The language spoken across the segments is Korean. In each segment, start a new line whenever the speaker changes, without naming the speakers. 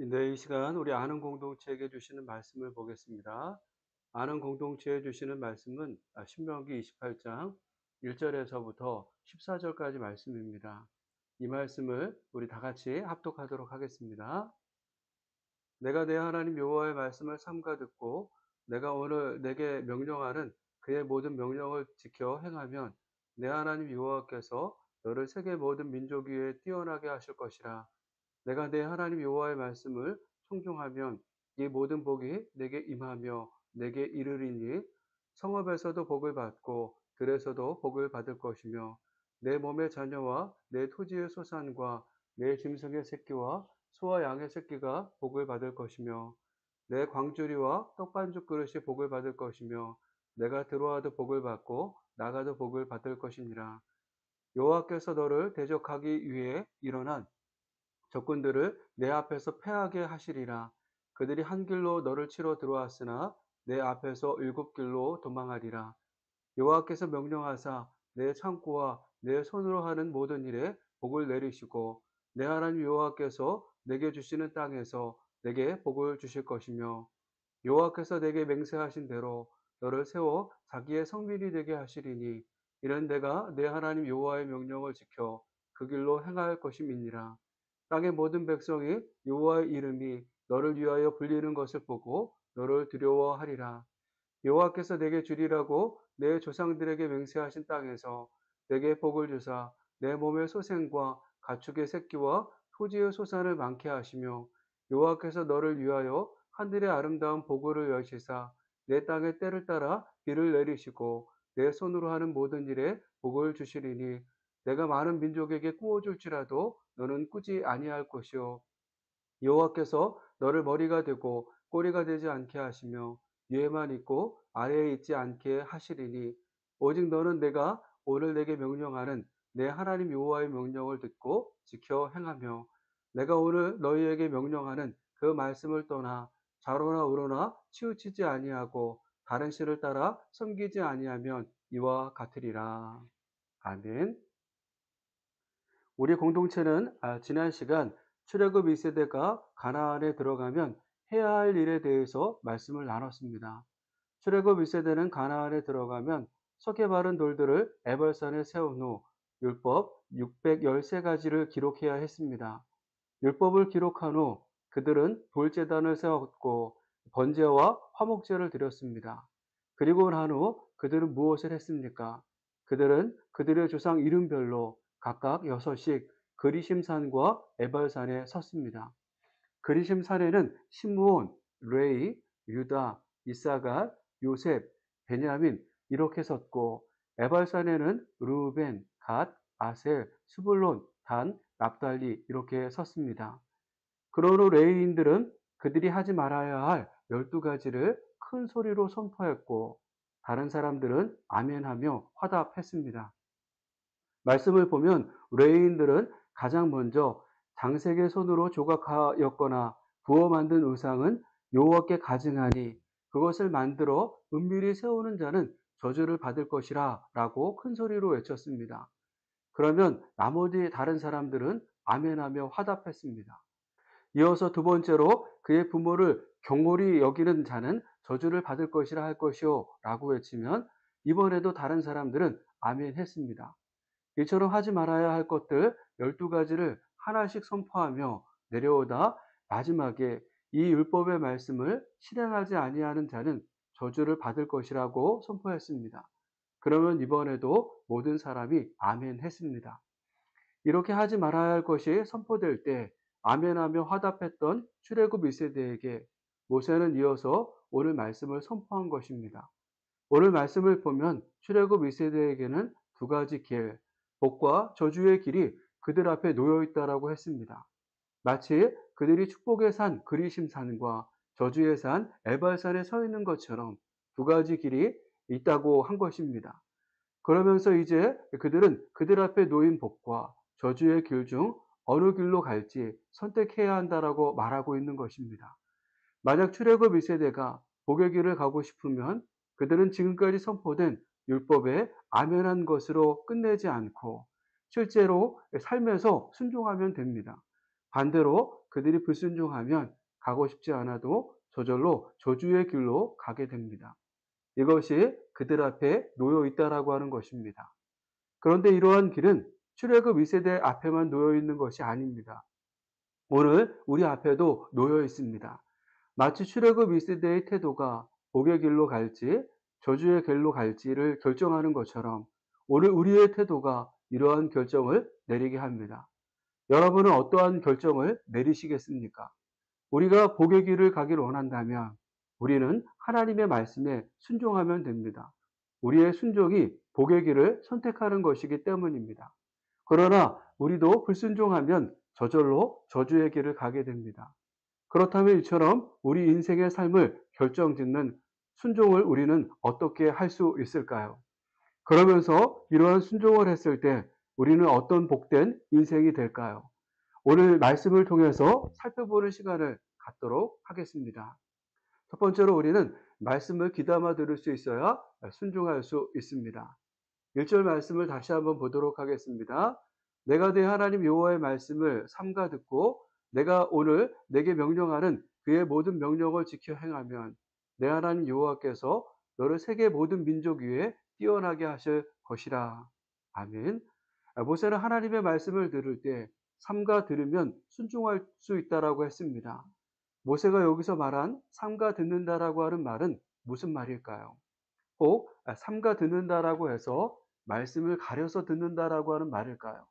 네, 이 시간 우리 아는 공동체에게 주시는 말씀을 보겠습니다. 아는 공동체에 주시는 말씀은 신명기 28장 1절에서부터 14절까지 말씀입니다. 이 말씀을 우리 다 같이 합독하도록 하겠습니다. 내가 내 하나님 여호와의 말씀을 삼가 듣고 내가 오늘 내게 명령하는 그의 모든 명령을 지켜 행하면 내 하나님 여호와께서 너를 세계 모든 민족 위에 뛰어나게 하실 것이라. 내가 내 하나님 여호와의 말씀을 청종하면 이 모든 복이 내게 임하며 내게 이르리니 성읍에서도 복을 받고 들에서도 복을 받을 것이며 내 몸의 자녀와 내 토지의 소산과 내 짐승의 새끼와 소와 양의 새끼가 복을 받을 것이며 내 광주리와 떡반죽 그릇이 복을 받을 것이며 내가 들어와도 복을 받고 나가도 복을 받을 것이니라. 여호와께서 너를 대적하기 위해 일어난 적군들을 내 앞에서 패하게 하시리라. 그들이 한 길로 너를 치러 들어왔으나 내 앞에서 일곱 길로 도망하리라. 여호와께서 명령하사 내 창고와 내 손으로 하는 모든 일에 복을 내리시고 내 하나님 여호와께서 내게 주시는 땅에서 내게 복을 주실 것이며 여호와께서 내게 맹세하신 대로 너를 세워 자기의 성민이 되게 하시리니 이는 내가 내 하나님 여호와의 명령을 지켜 그 길로 행할 것임이니라. 땅의 모든 백성이 여호와의 이름이 너를 위하여 불리는 것을 보고 너를 두려워하리라. 여호와께서 내게 주리라고 내 조상들에게 맹세하신 땅에서 내게 복을 주사 내 몸의 소생과 가축의 새끼와 토지의 소산을 많게 하시며 여호와께서 너를 위하여 하늘의 아름다운 보고를 여시사 내 땅의 때를 따라 비를 내리시고 내 손으로 하는 모든 일에 복을 주시리니 내가 많은 민족에게 꾸어줄지라도 너는 꾸지 아니할 것이요 여호와께서 너를 머리가 되고 꼬리가 되지 않게 하시며 위에만 있고 아래에 있지 않게 하시리니 오직 너는 내가 오늘 내게 명령하는 내 하나님 여호와의 명령을 듣고 지켜 행하며 내가 오늘 너희에게 명령하는 그 말씀을 떠나 좌로나 우로나 치우치지 아니하고 다른 신을 따라 섬기지 아니하면 이와 같으리라. 아멘. 우리 공동체는 지난 시간 출애굽 1세대가 가나안에 들어가면 해야 할 일에 대해서 말씀을 나눴습니다. 출애굽 1세대는 가나안에 들어가면 석회 바른 돌들을 에벌산에 세운 후 율법 613가지를 기록해야 했습니다. 율법을 기록한 후 그들은 돌제단을 세웠고 번제와 화목제를 드렸습니다. 그리고 난 후 그들은 무엇을 했습니까? 그들은 그들의 조상 이름별로 각각 6씩 그리심산과 에발산에 섰습니다. 그리심산에는 시므온, 레위, 유다, 이사갈, 요셉, 베냐민 이렇게 섰고 에발산에는 르우벤, 갓, 아셀, 스불론, 단, 납달리 이렇게 섰습니다. 그러므로 레위인들은 그들이 하지 말아야 할 12가지를 큰 소리로 선포했고 다른 사람들은 아멘하며 화답했습니다. 말씀을 보면 레위인들은 가장 먼저 장색의 손으로 조각하였거나 부어 만든 우상은 여호와께 가증하니 그것을 만들어 은밀히 세우는 자는 저주를 받을 것이라 라고 큰 소리로 외쳤습니다. 그러면 나머지 다른 사람들은 아멘하며 화답했습니다. 이어서 두 번째로 그의 부모를 경홀히 여기는 자는 저주를 받을 것이라 할 것이요 라고 외치면 이번에도 다른 사람들은 아멘했습니다. 이처럼 하지 말아야 할 것들 12가지를 하나씩 선포하며 내려오다 마지막에 이 율법의 말씀을 실행하지 아니하는 자는 저주를 받을 것이라고 선포했습니다. 그러면 이번에도 모든 사람이 아멘했습니다. 이렇게 하지 말아야 할 것이 선포될 때 아멘하며 화답했던 출애굽 1세대에게 모세는 이어서 오늘 말씀을 선포한 것입니다. 오늘 말씀을 보면 출애굽 1세대에게는 두 가지 길, 복과 저주의 길이 그들 앞에 놓여 있다라고 했습니다. 마치 그들이 축복의 산 그리심산과 저주의 산 에발산에 서 있는 것처럼 두 가지 길이 있다고 한 것입니다. 그러면서 이제 그들은 그들 앞에 놓인 복과 저주의 길 중 어느 길로 갈지 선택해야 한다라고 말하고 있는 것입니다. 만약 출애굽 1세대가 복의 길을 가고 싶으면 그들은 지금까지 선포된 율법에 아멘한 것으로 끝내지 않고 실제로 삶에서 순종하면 됩니다. 반대로 그들이 불순종하면 가고 싶지 않아도 저절로 저주의 길로 가게 됩니다. 이것이 그들 앞에 놓여 있다라고 하는 것입니다. 그런데 이러한 길은 출애굽 2세대 앞에만 놓여 있는 것이 아닙니다. 오늘 우리 앞에도 놓여 있습니다. 마치 출애굽 2세대의 태도가 복의 길로 갈지 저주의 길로 갈지를 결정하는 것처럼 오늘 우리의 태도가 이러한 결정을 내리게 합니다. 여러분은 어떠한 결정을 내리시겠습니까? 우리가 복의 길을 가기를 원한다면 우리는 하나님의 말씀에 순종하면 됩니다. 우리의 순종이 복의 길을 선택하는 것이기 때문입니다. 그러나 우리도 불순종하면 저절로 저주의 길을 가게 됩니다. 그렇다면 이처럼 우리 인생의 삶을 결정짓는 순종을 우리는 어떻게 할 수 있을까요? 그러면서 이러한 순종을 했을 때 우리는 어떤 복된 인생이 될까요? 오늘 말씀을 통해서 살펴보는 시간을 갖도록 하겠습니다. 첫 번째로 우리는 말씀을 귀담아 들을 수 있어야 순종할 수 있습니다. 1절 말씀을 다시 한번 보도록 하겠습니다. 내가 내 하나님 여호와의 말씀을 삼가 듣고 내가 오늘 내게 명령하는 그의 모든 명령을 지켜 행하면 내 하나님 여호와께서 너를 세계 모든 민족 위에 뛰어나게 하실 것이라. 아멘. 모세는 하나님의 말씀을 들을 때 삼가 들으면 순종할 수 있다라고 했습니다. 모세가 여기서 말한 삼가 듣는다라고 하는 말은 무슨 말일까요? 꼭 삼가 듣는다라고 해서 말씀을 가려서 듣는다라고 하는 말일까요?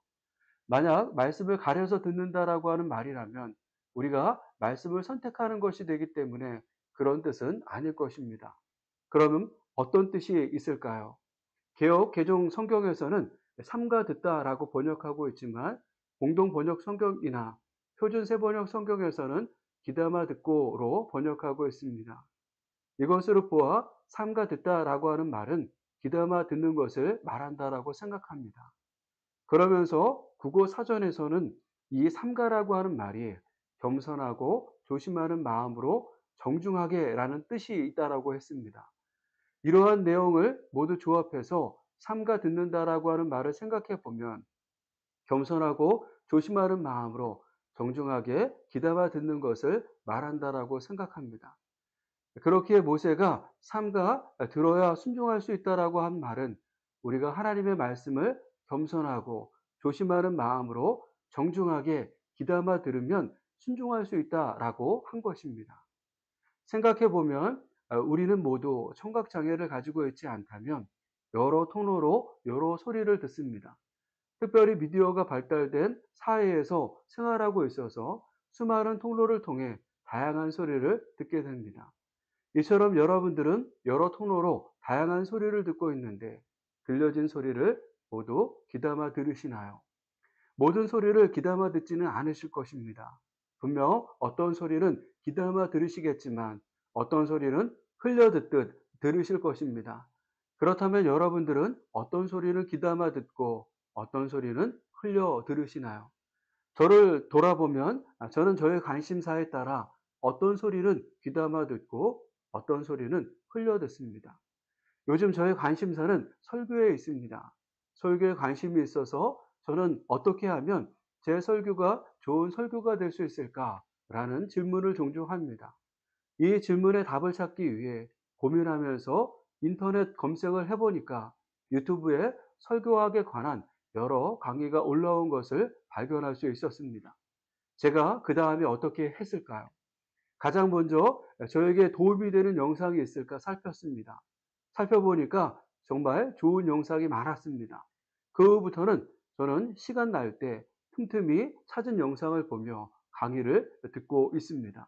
만약 말씀을 가려서 듣는다라고 하는 말이라면 우리가 말씀을 선택하는 것이 되기 때문에 그런 뜻은 아닐 것입니다. 그러면 어떤 뜻이 있을까요? 개역 개정 성경에서는 삼가 듣다라고 번역하고 있지만 공동 번역 성경이나 표준 세번역 성경에서는 귀담아 듣고로 번역하고 있습니다. 이것으로 보아 삼가 듣다라고 하는 말은 귀담아 듣는 것을 말한다라고 생각합니다. 그러면서 국어 사전에서는 이 삼가라고 하는 말이 겸손하고 조심하는 마음으로 정중하게라는 뜻이 있다라고 했습니다. 이러한 내용을 모두 조합해서 삼가 듣는다라고 하는 말을 생각해 보면 겸손하고 조심하는 마음으로 정중하게 귀담아 듣는 것을 말한다라고 생각합니다. 그렇기에 모세가 삼가 들어야 순종할 수 있다라고 한 말은 우리가 하나님의 말씀을 겸손하고 조심하는 마음으로 정중하게 귀담아 들으면 순종할 수 있다라고 한 것입니다. 생각해 보면 우리는 모두 청각 장애를 가지고 있지 않다면 여러 통로로 여러 소리를 듣습니다. 특별히 미디어가 발달된 사회에서 생활하고 있어서 수많은 통로를 통해 다양한 소리를 듣게 됩니다. 이처럼 여러분들은 여러 통로로 다양한 소리를 듣고 있는데 들려진 소리를 모두 귀담아 들으시나요? 모든 소리를 귀담아 듣지는 않으실 것입니다. 분명 어떤 소리는 귀담아 들으시겠지만 어떤 소리는 흘려 듣듯 들으실 것입니다. 그렇다면 여러분들은 어떤 소리를 귀담아 듣고 어떤 소리는 흘려 들으시나요? 저를 돌아보면 저는 저의 관심사에 따라 어떤 소리는 귀담아 듣고 어떤 소리는 흘려 듣습니다. 요즘 저의 관심사는 설교에 있습니다. 설교에 관심이 있어서 저는 어떻게 하면 제 설교가 좋은 설교가 될 수 있을까라는 질문을 종종 합니다. 이 질문에 답을 찾기 위해 고민하면서 인터넷 검색을 해보니까 유튜브에 설교학에 관한 여러 강의가 올라온 것을 발견할 수 있었습니다. 제가 그 다음에 어떻게 했을까요? 가장 먼저 저에게 도움이 되는 영상이 있을까 살폈습니다. 살펴보니까 정말 좋은 영상이 많았습니다. 그 후부터는 저는 시간 날 때 틈틈이 찾은 영상을 보며 강의를 듣고 있습니다.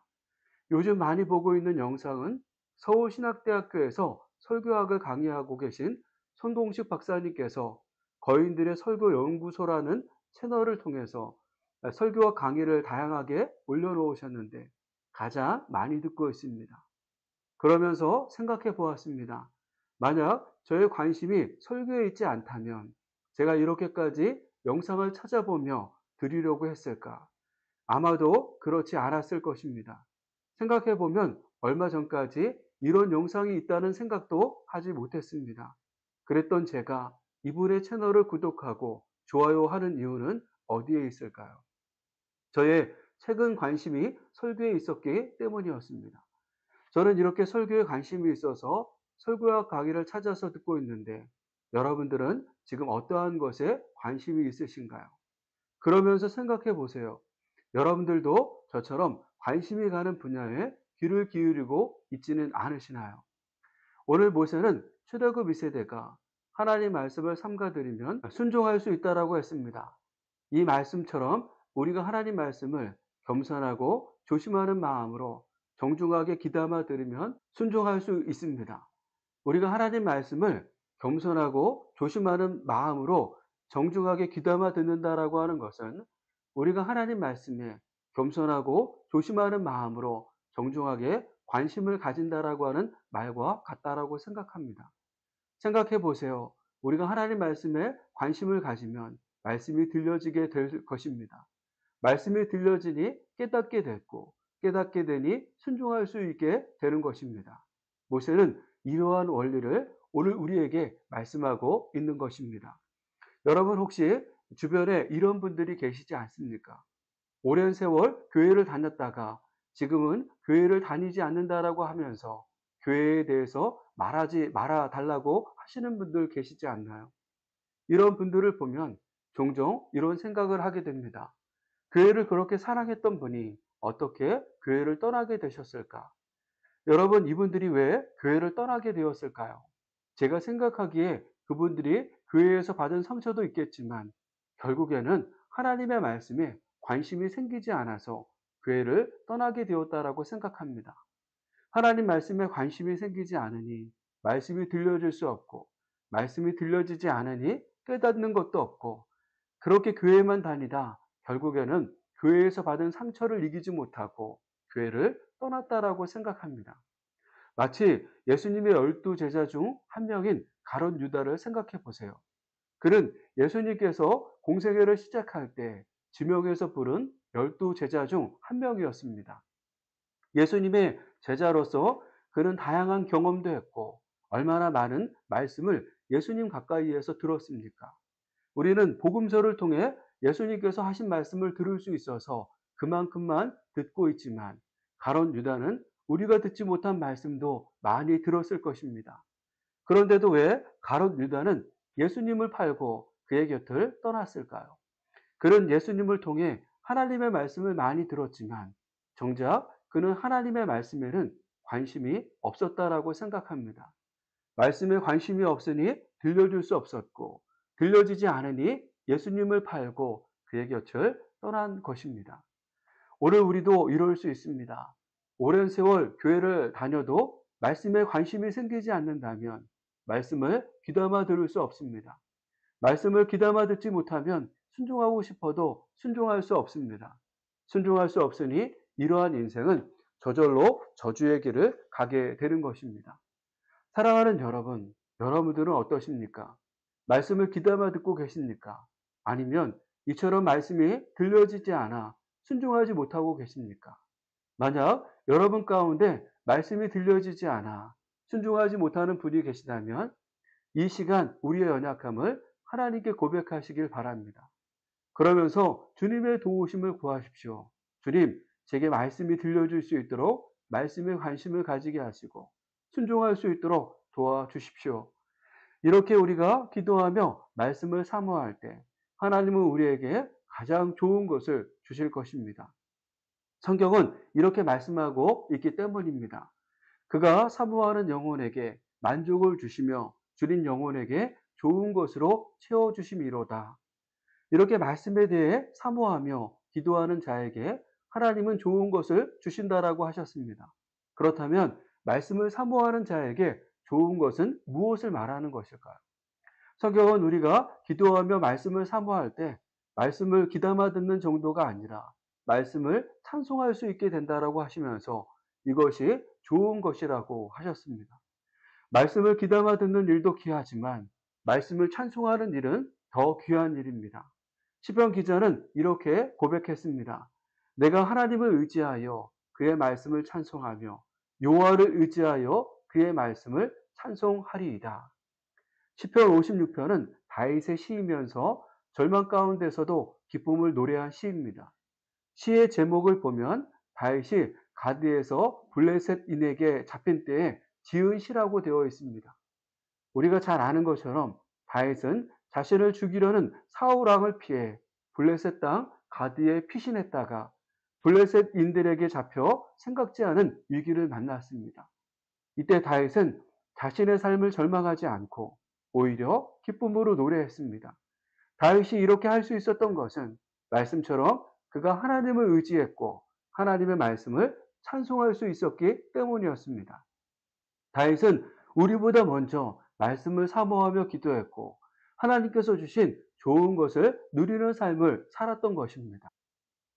요즘 많이 보고 있는 영상은 서울신학대학교에서 설교학을 강의하고 계신 손동식 박사님께서 거인들의 설교 연구소라는 채널을 통해서 설교와 강의를 다양하게 올려놓으셨는데 가장 많이 듣고 있습니다. 그러면서 생각해 보았습니다. 만약 저의 관심이 설교에 있지 않다면 제가 이렇게까지 영상을 찾아보며 드리려고 했을까? 아마도 그렇지 않았을 것입니다. 생각해 보면 얼마 전까지 이런 영상이 있다는 생각도 하지 못했습니다. 그랬던 제가 이분의 채널을 구독하고 좋아요 하는 이유는 어디에 있을까요? 저의 최근 관심이 설교에 있었기 때문이었습니다. 저는 이렇게 설교에 관심이 있어서 설교와 강의를 찾아서 듣고 있는데 여러분들은 지금 어떠한 것에 관심이 있으신가요? 그러면서 생각해 보세요. 여러분들도 저처럼 관심이 가는 분야에 귀를 기울이고 있지는 않으시나요? 오늘 모세는 출애굽 2세대가 하나님 말씀을 삼가드리면 순종할 수 있다라고 했습니다. 이 말씀처럼 우리가 하나님 말씀을 겸손하고 조심하는 마음으로 정중하게 귀담아 들으면 순종할 수 있습니다. 우리가 하나님 말씀을 겸손하고 조심하는 마음으로 정중하게 귀담아 듣는다라고 하는 것은 우리가 하나님 말씀에 겸손하고 조심하는 마음으로 정중하게 관심을 가진다라고 하는 말과 같다라고 생각합니다. 생각해 보세요. 우리가 하나님 말씀에 관심을 가지면 말씀이 들려지게 될 것입니다. 말씀이 들려지니 깨닫게 됐고 깨닫게 되니 순종할 수 있게 되는 것입니다. 모세는 이러한 원리를 오늘 우리에게 말씀하고 있는 것입니다. 여러분 혹시 주변에 이런 분들이 계시지 않습니까? 오랜 세월 교회를 다녔다가 지금은 교회를 다니지 않는다라고 하면서 교회에 대해서 말하지 말아 달라고 하시는 분들 계시지 않나요? 이런 분들을 보면 종종 이런 생각을 하게 됩니다. 교회를 그렇게 사랑했던 분이 어떻게 교회를 떠나게 되셨을까? 여러분, 이분들이 왜 교회를 떠나게 되었을까요? 제가 생각하기에 그분들이 교회에서 받은 상처도 있겠지만 결국에는 하나님의 말씀에 관심이 생기지 않아서 교회를 떠나게 되었다라고 생각합니다. 하나님 말씀에 관심이 생기지 않으니 말씀이 들려질 수 없고 말씀이 들려지지 않으니 깨닫는 것도 없고 그렇게 교회만 다니다 결국에는 교회에서 받은 상처를 이기지 못하고 교회를 떠났다라고 생각합니다. 마치 예수님의 12제자 중 한 명인 가룟 유다를 생각해 보세요. 그는 예수님께서 공생애를 시작할 때 지명해서 부른 12제자 중 한 명이었습니다. 예수님의 제자로서 그는 다양한 경험도 했고 얼마나 많은 말씀을 예수님 가까이에서 들었습니까? 우리는 복음서를 통해 예수님께서 하신 말씀을 들을 수 있어서 그만큼만 듣고 있지만 가룟 유다는 우리가 듣지 못한 말씀도 많이 들었을 것입니다. 그런데도 왜 가룟 유다는 예수님을 팔고 그의 곁을 떠났을까요? 그는 예수님을 통해 하나님의 말씀을 많이 들었지만 정작 그는 하나님의 말씀에는 관심이 없었다라고 생각합니다. 말씀에 관심이 없으니 들려줄 수 없었고 들려지지 않으니 예수님을 팔고 그의 곁을 떠난 것입니다. 오늘 우리도 이럴 수 있습니다. 오랜 세월 교회를 다녀도 말씀에 관심이 생기지 않는다면 말씀을 귀담아 들을 수 없습니다. 말씀을 귀담아 듣지 못하면 순종하고 싶어도 순종할 수 없습니다. 순종할 수 없으니 이러한 인생은 저절로 저주의 길을 가게 되는 것입니다. 사랑하는 여러분, 여러분들은 어떠십니까? 말씀을 귀담아 듣고 계십니까? 아니면 이처럼 말씀이 들려지지 않아 순종하지 못하고 계십니까? 만약 여러분 가운데 말씀이 들려지지 않아 순종하지 못하는 분이 계시다면 이 시간 우리의 연약함을 하나님께 고백하시길 바랍니다. 그러면서 주님의 도우심을 구하십시오. 주님, 제게 말씀이 들려줄 수 있도록 말씀에 관심을 가지게 하시고 순종할 수 있도록 도와주십시오. 이렇게 우리가 기도하며 말씀을 사모할 때 하나님은 우리에게 가장 좋은 것을 주실 것입니다. 성경은 이렇게 말씀하고 있기 때문입니다. 그가 사모하는 영혼에게 만족을 주시며 줄인 영혼에게 좋은 것으로 채워주심이로다. 이렇게 말씀에 대해 사모하며 기도하는 자에게 하나님은 좋은 것을 주신다라고 하셨습니다. 그렇다면 말씀을 사모하는 자에게 좋은 것은 무엇을 말하는 것일까요? 성경은 우리가 기도하며 말씀을 사모할 때 말씀을 귀담아 듣는 정도가 아니라 말씀을 찬송할 수 있게 된다라고 하시면서 이것이 좋은 것이라고 하셨습니다. 말씀을 귀담아 듣는 일도 귀하지만 말씀을 찬송하는 일은 더 귀한 일입니다. 시편 기자는 이렇게 고백했습니다. 내가 하나님을 의지하여 그의 말씀을 찬송하며 여호와를 의지하여 그의 말씀을 찬송하리이다. 시편 56편은 다윗의 시이면서 절망 가운데서도 기쁨을 노래한 시입니다. 시의 제목을 보면 다윗이 가드에서 블레셋인에게 잡힌 때에 지은 시라고 되어 있습니다. 우리가 잘 아는 것처럼 다윗은 자신을 죽이려는 사울 왕을 피해 블레셋 땅 가드에 피신했다가 블레셋인들에게 잡혀 생각지 않은 위기를 만났습니다. 이때 다윗은 자신의 삶을 절망하지 않고 오히려 기쁨으로 노래했습니다. 다윗이 이렇게 할 수 있었던 것은 말씀처럼 그가 하나님을 의지했고 하나님의 말씀을 찬송할 수 있었기 때문이었습니다. 다윗은 우리보다 먼저 말씀을 사모하며 기도했고 하나님께서 주신 좋은 것을 누리는 삶을 살았던 것입니다.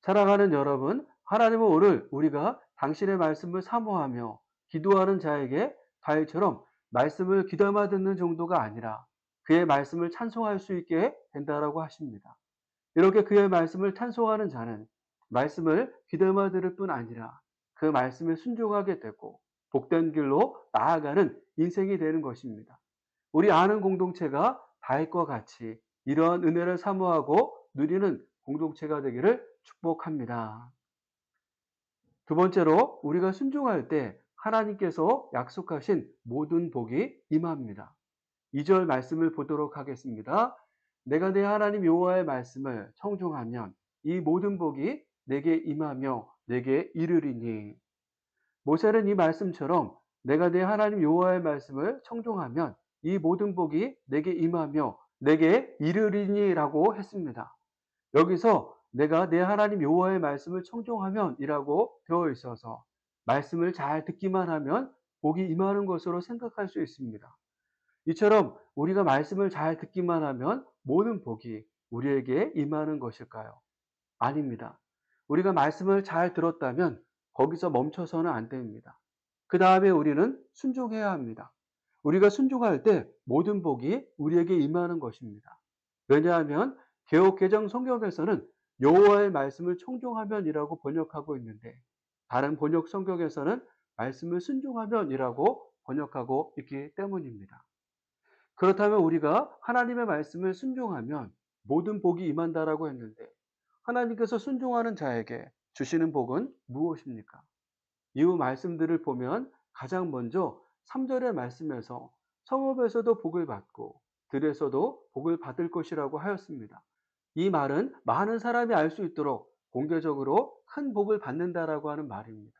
사랑하는 여러분, 하나님은 오늘 우리가 당신의 말씀을 사모하며 기도하는 자에게 다윗처럼 말씀을 귀담아 듣는 정도가 아니라 그의 말씀을 찬송할 수 있게 된다라고 하십니다. 이렇게 그의 말씀을 찬송하는 자는 말씀을 귀담아 들을 뿐 아니라 그 말씀에 순종하게 되고 복된 길로 나아가는 인생이 되는 것입니다. 우리 아는 공동체가 다윗과 같이 이러한 은혜를 사모하고 누리는 공동체가 되기를 축복합니다. 두 번째로 우리가 순종할 때 하나님께서 약속하신 모든 복이 임합니다. 2절 말씀을 보도록 하겠습니다. 내가 내 하나님 여호와의 말씀을 청종하면 이 모든 복이 내게 임하며 내게 이르리니. 모세는 이 말씀처럼 내가 내 하나님 여호와의 말씀을 청종하면 이 모든 복이 내게 임하며 내게 이르리니라고 했습니다. 여기서 내가 내 하나님 여호와의 말씀을 청종하면이라고 되어 있어서 말씀을 잘 듣기만 하면 복이 임하는 것으로 생각할 수 있습니다. 이처럼 우리가 말씀을 잘 듣기만 하면 모든 복이 우리에게 임하는 것일까요? 아닙니다. 우리가 말씀을 잘 들었다면 거기서 멈춰서는 안 됩니다. 그 다음에 우리는 순종해야 합니다. 우리가 순종할 때 모든 복이 우리에게 임하는 것입니다. 왜냐하면 개역 개정 성경에서는 여호와의 말씀을 청종하면이라고 번역하고 있는데 다른 번역 성경에서는 말씀을 순종하면이라고 번역하고 있기 때문입니다. 그렇다면 우리가 하나님의 말씀을 순종하면 모든 복이 임한다라고 했는데 하나님께서 순종하는 자에게 주시는 복은 무엇입니까? 이후 말씀들을 보면 가장 먼저 3절의 말씀에서 성읍에서도 복을 받고 들에서도 복을 받을 것이라고 하였습니다. 이 말은 많은 사람이 알 수 있도록 공개적으로 큰 복을 받는다라고 하는 말입니다.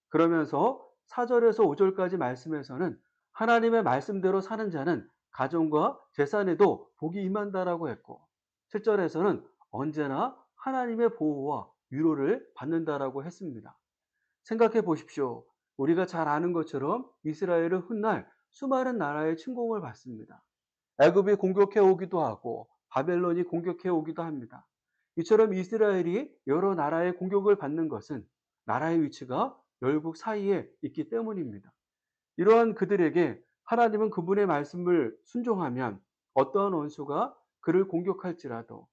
그러면서 4절에서 5절까지 말씀에서는 하나님의 말씀대로 사는 자는 가정과 재산에도 복이 임한다라고 했고 7절에서는 언제나 하나님의 보호와 위로를 받는다라고 했습니다. 생각해 보십시오. 우리가 잘 아는 것처럼 이스라엘은 훗날 수많은 나라의 침공을 받습니다. 애굽이 공격해 오기도 하고 바벨론이 공격해 오기도 합니다. 이처럼 이스라엘이 여러 나라의 공격을 받는 것은 나라의 위치가 열국 사이에 있기 때문입니다. 이러한 그들에게 하나님은 그분의 말씀을 순종하면 어떠한 원수가 그를 공격할지라도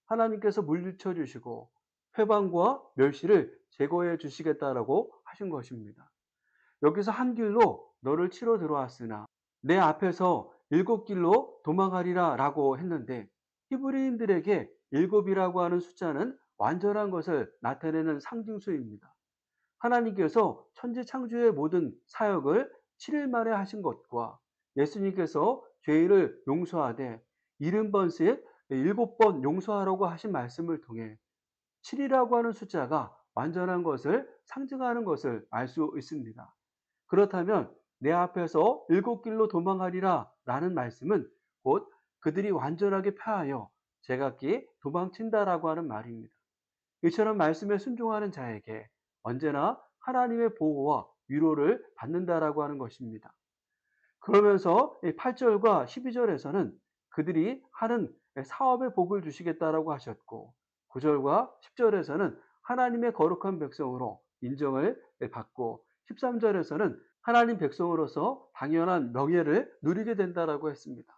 하나님께서 물리쳐 주시고 회방과 멸시를 제거해 주시겠다라고 하신 것입니다. 여기서 한 길로 너를 치러 들어왔으나 내 앞에서 7길로 도망하리라 라고 했는데 히브리인들에게 7이라고 하는 숫자는 완전한 것을 나타내는 상징수입니다. 하나님께서 천지 창조의 모든 사역을 7일 만에 하신 것과 예수님께서 죄인을 용서하되 70번씩 7번 용서하라고 하신 말씀을 통해 7이라고 하는 숫자가 완전한 것을 상징하는 것을 알 수 있습니다. 그렇다면 내 앞에서 7길로 도망하리라 라는 말씀은 곧 그들이 완전하게 패하여 제각기 도망친다라고 하는 말입니다. 이처럼 말씀에 순종하는 자에게 언제나 하나님의 보호와 위로를 받는다라고 하는 것입니다. 그러면서 8절과 12절에서는 그들이 하는 사업에 복을 주시겠다라고 하셨고 9절과 10절에서는 하나님의 거룩한 백성으로 인정을 받고 13절에서는 하나님 백성으로서 당연한 명예를 누리게 된다라고 했습니다.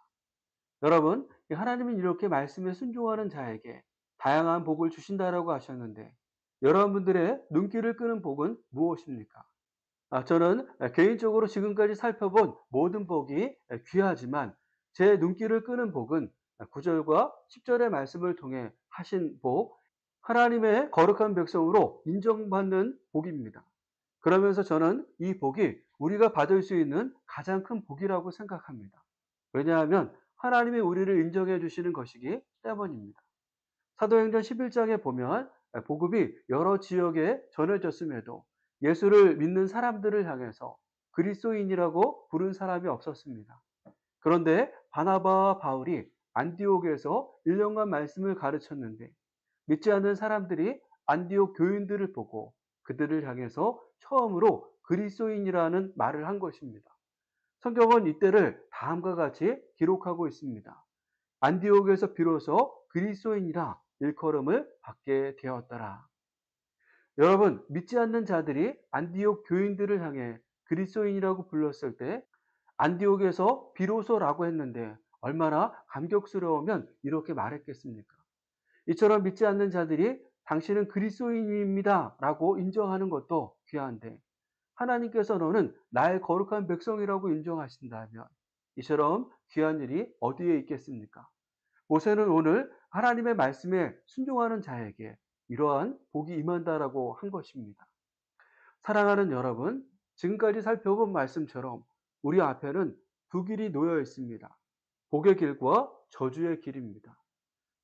여러분, 하나님은 이렇게 말씀에 순종하는 자에게 다양한 복을 주신다라고 하셨는데 여러분들의 눈길을 끄는 복은 무엇입니까? 저는 개인적으로 지금까지 살펴본 모든 복이 귀하지만 제 눈길을 끄는 복은 9절과 10절의 말씀을 통해 하신 복, 하나님의 거룩한 백성으로 인정받는 복입니다. 그러면서 저는 이 복이 우리가 받을 수 있는 가장 큰 복이라고 생각합니다. 왜냐하면 하나님이 우리를 인정해 주시는 것이기 때문입니다. 사도행전 11장에 보면 복음이 여러 지역에 전해졌음에도 예수를 믿는 사람들을 향해서 그리스도인이라고 부른 사람이 없었습니다. 그런데 바나바와 바울이 안디옥에서 1년간 말씀을 가르쳤는데 믿지 않는 사람들이 안디옥 교인들을 보고 그들을 향해서 처음으로 그리스도인이라는 말을 한 것입니다. 성경은 이때를 다음과 같이 기록하고 있습니다. 안디옥에서 비로소 그리스도인이라 일컬음을 받게 되었더라. 여러분, 믿지 않는 자들이 안디옥 교인들을 향해 그리스도인이라고 불렀을 때 안디옥에서 비로소라고 했는데 얼마나 감격스러우면 이렇게 말했겠습니까? 이처럼 믿지 않는 자들이 당신은 그리스도인입니다 라고 인정하는 것도 귀한데 하나님께서 너는 나의 거룩한 백성이라고 인정하신다면 이처럼 귀한 일이 어디에 있겠습니까? 모세는 오늘 하나님의 말씀에 순종하는 자에게 이러한 복이 임한다라고 한 것입니다. 사랑하는 여러분, 지금까지 살펴본 말씀처럼 우리 앞에는 두 길이 놓여 있습니다. 복의 길과 저주의 길입니다.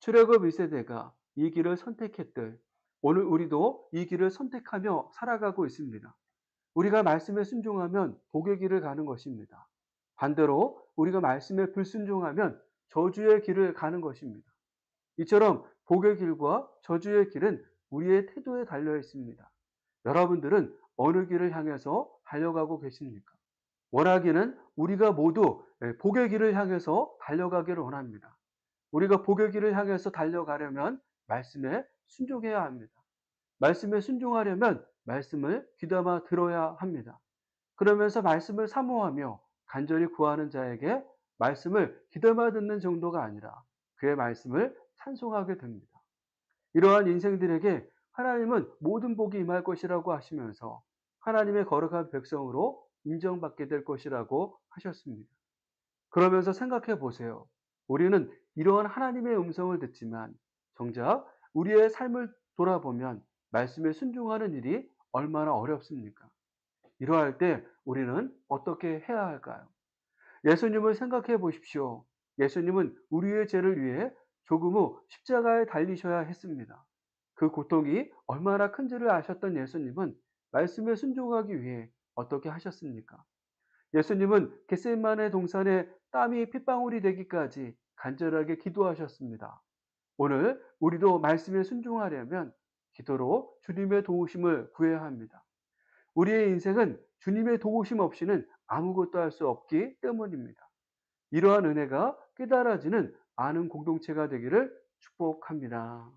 출애굽 1세대가 이 길을 선택했듯 오늘 우리도 이 길을 선택하며 살아가고 있습니다. 우리가 말씀에 순종하면 복의 길을 가는 것입니다. 반대로 우리가 말씀에 불순종하면 저주의 길을 가는 것입니다. 이처럼 복의 길과 저주의 길은 우리의 태도에 달려 있습니다. 여러분들은 어느 길을 향해서 달려가고 계십니까? 원하기는 우리가 모두 복의 길을 향해서 달려가기를 원합니다. 우리가 복의 길을 향해서 달려가려면 말씀에 순종해야 합니다. 말씀에 순종하려면 말씀을 귀담아 들어야 합니다. 그러면서 말씀을 사모하며 간절히 구하는 자에게 말씀을 귀담아 듣는 정도가 아니라 그의 말씀을 찬송하게 됩니다. 이러한 인생들에게 하나님은 모든 복이 임할 것이라고 하시면서 하나님의 거룩한 백성으로 인정받게 될 것이라고 하셨습니다. 그러면서 생각해 보세요. 우리는 이러한 하나님의 음성을 듣지만 정작 우리의 삶을 돌아보면 말씀에 순종하는 일이 얼마나 어렵습니까? 이러할 때 우리는 어떻게 해야 할까요? 예수님을 생각해 보십시오. 예수님은 우리의 죄를 위해 조금 후 십자가에 달리셔야 했습니다. 그 고통이 얼마나 큰지를 아셨던 예수님은 말씀에 순종하기 위해 어떻게 하셨습니까? 예수님은 겟세마네 동산에 땀이 핏방울이 되기까지 간절하게 기도하셨습니다. 오늘 우리도 말씀에 순종하려면 기도로 주님의 도우심을 구해야 합니다. 우리의 인생은 주님의 도우심 없이는 아무것도 할 수 없기 때문입니다. 이러한 은혜가 깨달아지는 아는 공동체가 되기를 축복합니다.